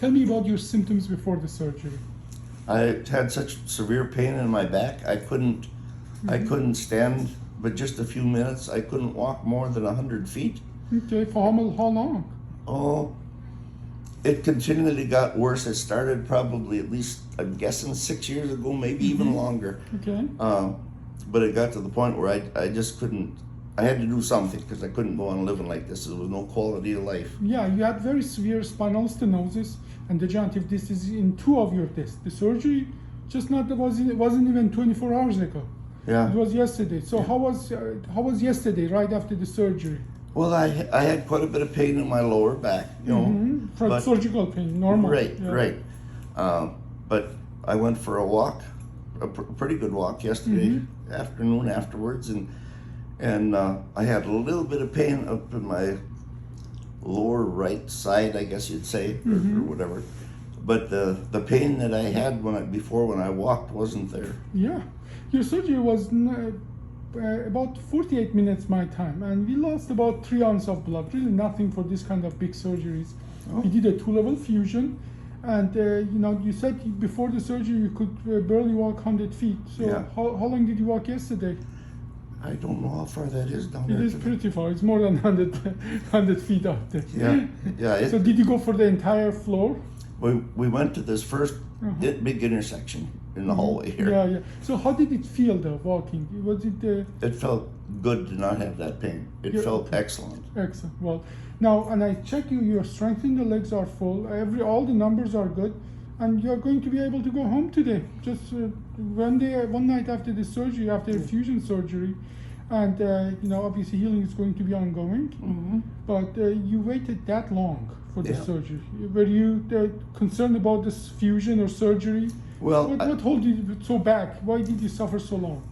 Tell me about your symptoms before the surgery. I had such severe pain in my back. I couldn't stand, but just a few minutes. I couldn't walk more than 100 feet. Okay, for how long? Oh, it continually got worse. It started probably at least, I'm guessing 6 years ago, maybe even longer. Okay. But it got to the point where I just couldn't, I had to do something because I couldn't go on living like this. There was no quality of life. Yeah, you had very severe spinal stenosis and degenerative disc disease in 2 of your discs. The surgery wasn't even 24 hours ago. Yeah. It was yesterday. So Yeah. how was yesterday right after the surgery? Well, I had quite a bit of pain in my lower back, you know. For surgical pain, normal. Right, yeah. right. But I went for a walk, a pretty good walk yesterday afternoon afterwards, and I had a little bit of pain up in my lower right side, I guess you'd say, or whatever. But the pain that I had before when I walked wasn't there. Yeah, your surgery was about 48 minutes my time, and we lost about 3 ounces of blood. Really nothing for this kind of big surgeries. Oh. We did a 2-level fusion, and you know, you said before the surgery you could barely walk 100 feet. So Yeah. how long did you walk yesterday? I don't know how far that is down It there. is pretty far. It's more than 100 feet out there. Yeah, yeah. So did you go for the entire floor? We went to this first big intersection in the hallway here. Yeah, yeah. So how did it feel though, walking? Was it It felt good to not have that pain. It felt excellent. excellent? Well, now, and I check you, your strength in the legs are full. All the numbers are good, and you're going to be able to go home today. Just one night after the surgery, after the fusion surgery, and you know, obviously healing is going to be ongoing. But you waited that long for the surgery. Were you concerned about this fusion or surgery? Well, what held you so back? Why did you suffer so long?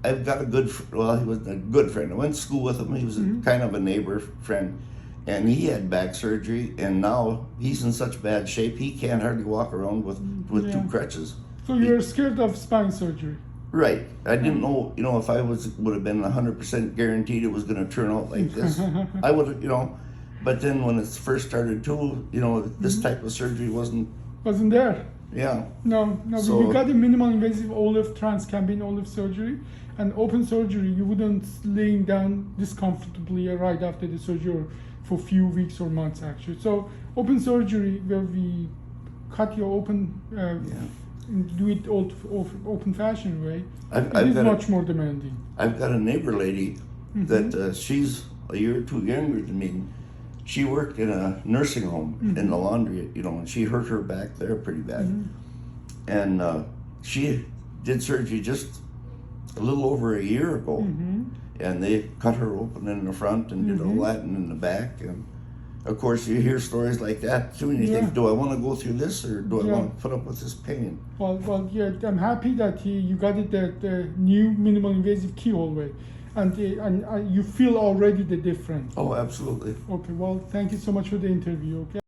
I've got well, he was a good friend. I went to school with him. He was kind of a neighbor friend, and he had back surgery, and now he's in such bad shape he can't hardly walk around with 2 crutches. So you're scared of spine surgery? Right. I didn't know, you know, if I would have been 100% guaranteed it was going to turn out like this. I would have, you know. But then when it first started too, you know, this type of surgery wasn't there. Yeah. No. So, you got a minimal invasive OLLIF transcambine OLLIF surgery, and open surgery. You wouldn't laying down discomfortably right after the surgery or for a few weeks or months actually. So open surgery where we cut you open, do it open fashioned way. It is much more demanding. I've got a neighbor lady that she's a year or 2 younger than me. She worked in a nursing home in the laundry, you know, and she hurt her back there pretty bad. And she did surgery just a little over a year ago. And they cut her open in the front and did all that and in the back. And of course, you hear stories like that too, and you think, do I want to go through this or do I want to put up with this pain? Well, yeah, I'm happy that you got it the new minimal invasive keyhole way. And you feel already the difference. Oh, absolutely. Okay, well, thank you so much for the interview. Okay.